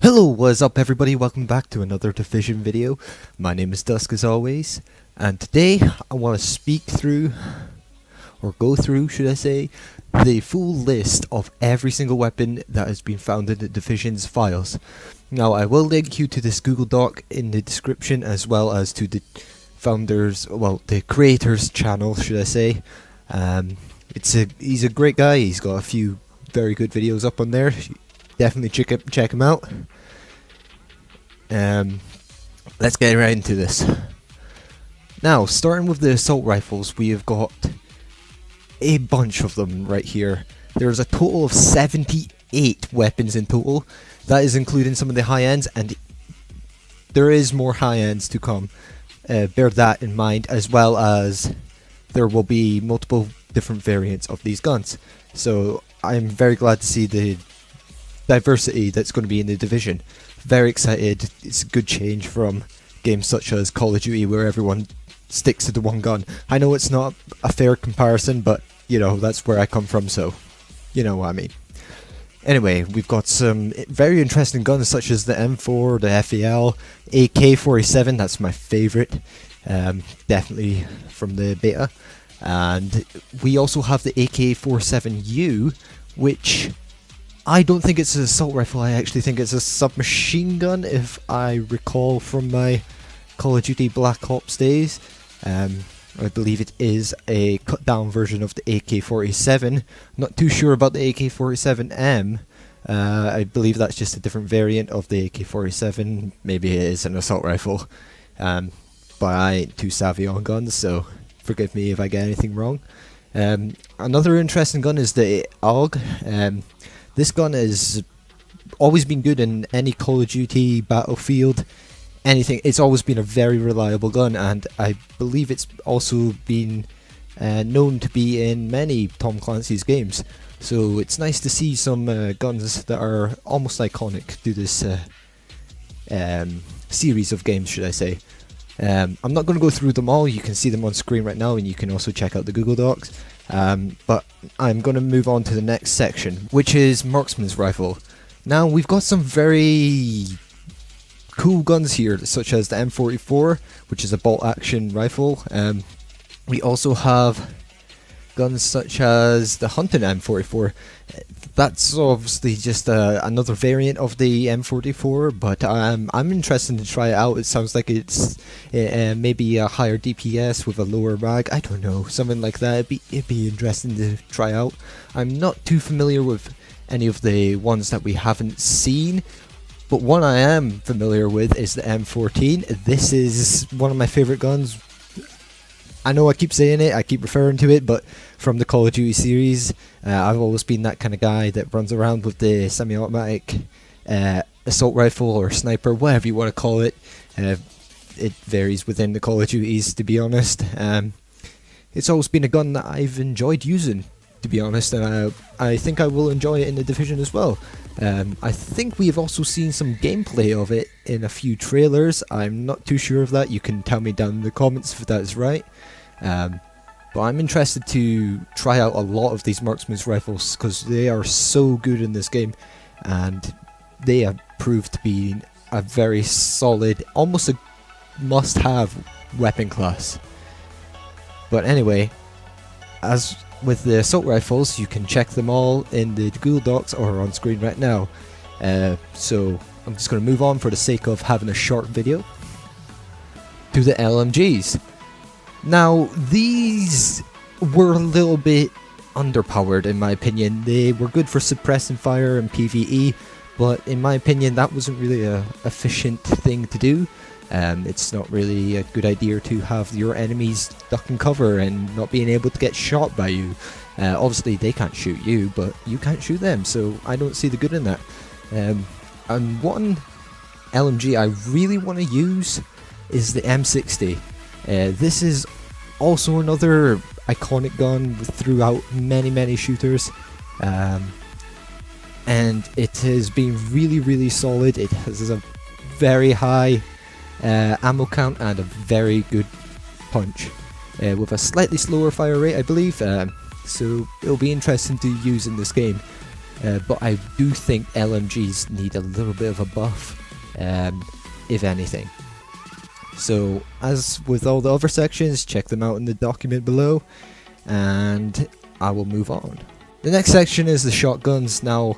Hello, what's up everybody, welcome back to another Division video. My name is Dusk as always, and today I want to speak through, or go through should I say, the full list of every single weapon that has been found in the Division's files. Now I will link you to this Google Doc in the description as well as to the the creator's channel should I say. He's a great guy, he's got a few very good videos up on there. Definitely check him out. Let's get right into this. Now, starting with the assault rifles, we have got a bunch of them right here. There's a total of 78 weapons in total. That is including some of the high ends, and there is more high ends to come. Bear that in mind, as well as there will be multiple different variants of these guns. So I'm very glad to see the diversity that's going to be in the Division. Very excited. It's a good change from games such as Call of Duty where everyone sticks to the one gun. I know it's not a fair comparison, but you know, that's where I come from, so you know what I mean. Anyway, we've got some very interesting guns such as the M4, the FAL, AK-47, that's my favourite, definitely from the beta. And we also have the AK-47U, which I don't think it's an assault rifle, I actually think it's a submachine gun, if I recall from my Call of Duty Black Ops days. I believe it is a cut down version of the AK-47. Not too sure about the AK-47M. I believe that's just a different variant of the AK-47. Maybe it is an assault rifle. But I ain't too savvy on guns, so forgive me if I get anything wrong. Another interesting gun is the AUG. This gun has always been good in any Call of Duty, Battlefield, anything. It's always been a very reliable gun, and I believe it's also been known to be in many Tom Clancy's games. So it's nice to see some guns that are almost iconic to this series of games, should I say. I'm not going to go through them all, you can see them on screen right now, and you can also check out the Google Docs. But I'm going to move on to the next section, which is Marksman's rifle. Now we've got some very cool guns here, such as the M44, which is a bolt action rifle. We also have guns such as the Hunting M44. That's obviously just another variant of the M44, but I'm interested to try it out. It sounds like it's maybe a higher DPS with a lower mag. I don't know, something like that. It'd be interesting to try out. I'm not too familiar with any of the ones that we haven't seen, but one I am familiar with is the M14. This is one of my favorite guns. I know I keep saying it, I keep referring to it, but from the Call of Duty series, I've always been that kind of guy that runs around with the semi-automatic assault rifle or sniper, whatever you want to call it. It varies within the Call of Duties, to be honest. It's always been a gun that I've enjoyed using, to be honest, and I think I will enjoy it in the Division as well. I think we have also seen some gameplay of it in a few trailers. I'm not too sure of that, you can tell me down in the comments if that is right. But I'm interested to try out a lot of these Marksman's rifles because they are so good in this game, and they have proved to be a very solid, almost a must-have weapon class. But anyway, as with the assault rifles, you can check them all in the Google Docs or on screen right now. So I'm just going to move on for the sake of having a short video to the LMGs. Now, these were a little bit underpowered in my opinion. They were good for suppressing fire and PvE, but in my opinion that wasn't really a efficient thing to do. It's not really a good idea to have your enemies duck and cover and not being able to get shot by you. Obviously they can't shoot you, but you can't shoot them, so I don't see the good in that. And one LMG I really want to use is the M60. This is also another iconic gun throughout many shooters, and it has been really solid. It has a very high ammo count and a very good punch, with a slightly slower fire rate I believe, so it'll be interesting to use in this game. but I do think LMGs need a little bit of a buff, if anything. So as with all the other sections, check them out in the document below, and I will move on. The next section is the shotguns. Now,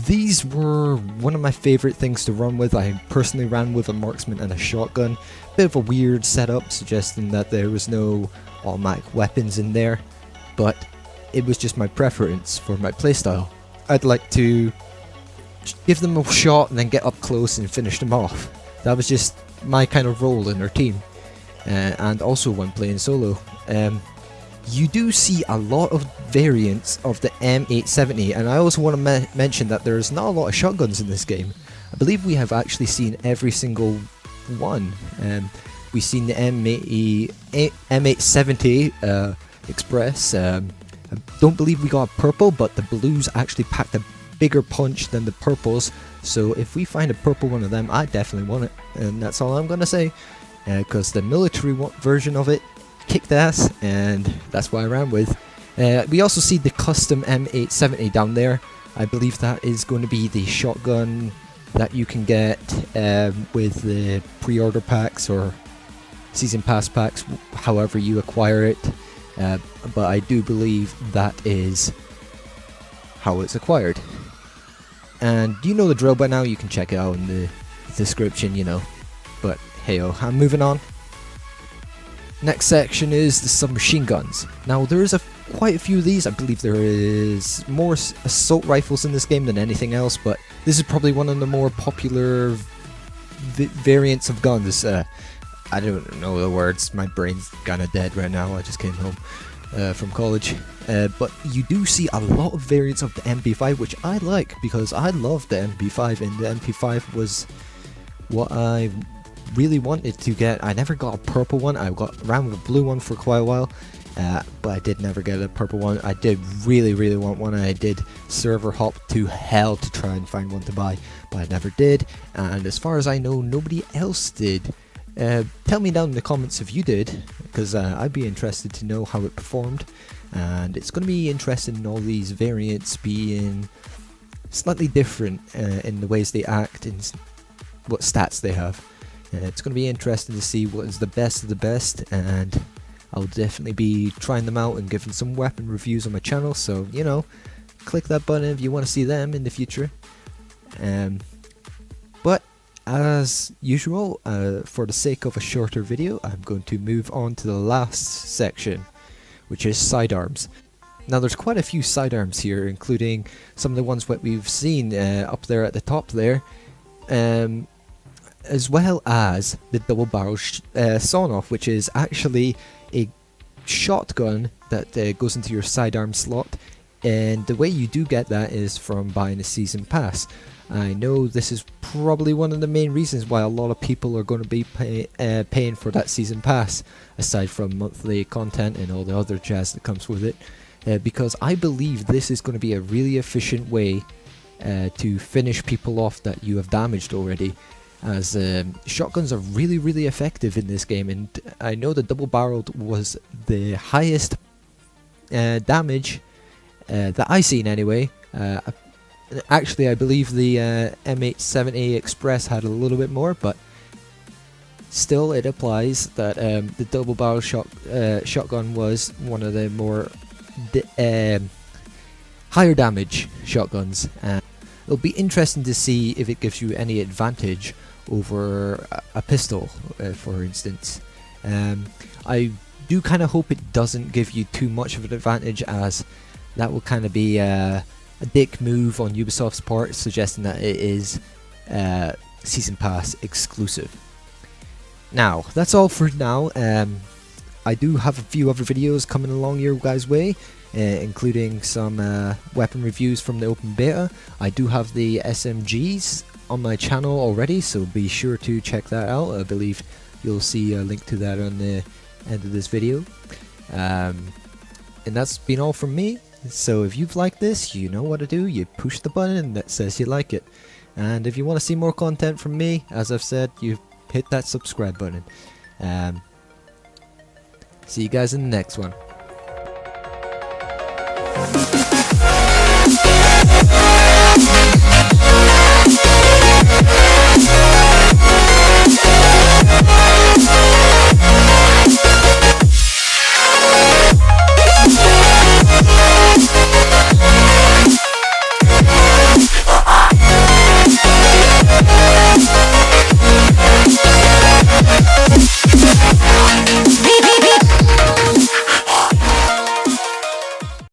these were one of my favorite things to run with. I personally ran with a Marksman and a shotgun. Bit of a weird setup, suggesting that there was no automatic weapons in there, but it was just my preference for my playstyle. I'd like to give them a shot and then get up close and finish them off. That was just my kind of role in our team, and also when playing solo. You do see a lot of variants of the M870, and I also want to mention that there's not a lot of shotguns in this game. I believe we have actually seen every single one. We've seen the M870 Express. I don't believe we got a purple, but the blues actually packed a bigger punch than the purples, so if we find a purple one of them, I definitely want it, and that's all I'm gonna say, because the military version of it kicked ass, and that's what I ran with. We also see the custom M870 down there. I believe that is going to be the shotgun that you can get with the pre-order packs or season pass packs, however you acquire it, but I do believe that is how it's acquired. And you know the drill by now, you can check it out in the description, you know. But hey-oh, I'm moving on. Next section is the submachine guns. Now there is quite a few of these. I believe there is more assault rifles in this game than anything else, but this is probably one of the more popular variants of guns. I don't know the words, my brain's kinda dead right now, I just came home from college. But you do see a lot of variants of the MP5, which I like, because I love the MP5, and the MP5 was what I really wanted to get. I never got a purple one. I ran with a blue one for quite a while, but I did never get a purple one. I did really want one, and I did server hop to hell to try and find one to buy, but I never did, and as far as I know, nobody else did. Tell me down in the comments if you did, because I'd be interested to know how it performed, and it's going to be interesting in all these variants being slightly different in the ways they act and what stats they have. It's going to be interesting to see what is the best of the best, and I'll definitely be trying them out and giving some weapon reviews on my channel, so, you know, click that button if you want to see them in the future. But as usual, for the sake of a shorter video, I'm going to move on to the last section, which is sidearms. Now there's quite a few sidearms here, including some of the ones that we've seen up there at the top there, as well as the double barrel sawn-off, which is actually a shotgun that goes into your sidearm slot, and the way you do get that is from buying a season pass. I know this is probably one of the main reasons why a lot of people are going to be paying for that season pass, aside from monthly content and all the other jazz that comes with it, because I believe this is going to be a really efficient way to finish people off that you have damaged already, as shotguns are really effective in this game, and I know the double barreled was the highest damage that I seen anyway. Actually, I believe the M870 Express had a little bit more, but still it applies that the double barrel shotgun was one of the more higher damage shotguns. It'll be interesting to see if it gives you any advantage over a pistol, for instance. I do kind of hope it doesn't give you too much of an advantage, as that will kind of be a dick move on Ubisoft's part, suggesting that it is Season Pass exclusive. Now, that's all for now. I do have a few other videos coming along your guys' way, including some weapon reviews from the open beta. I do have the SMGs on my channel already, so be sure to check that out. I believe you'll see a link to that on the end of this video. And that's been all from me. So if you've liked this, you know what to do. You push the button that says you like it. And if you want to see more content from me, as I've said, you hit that subscribe button. See you guys in the next one.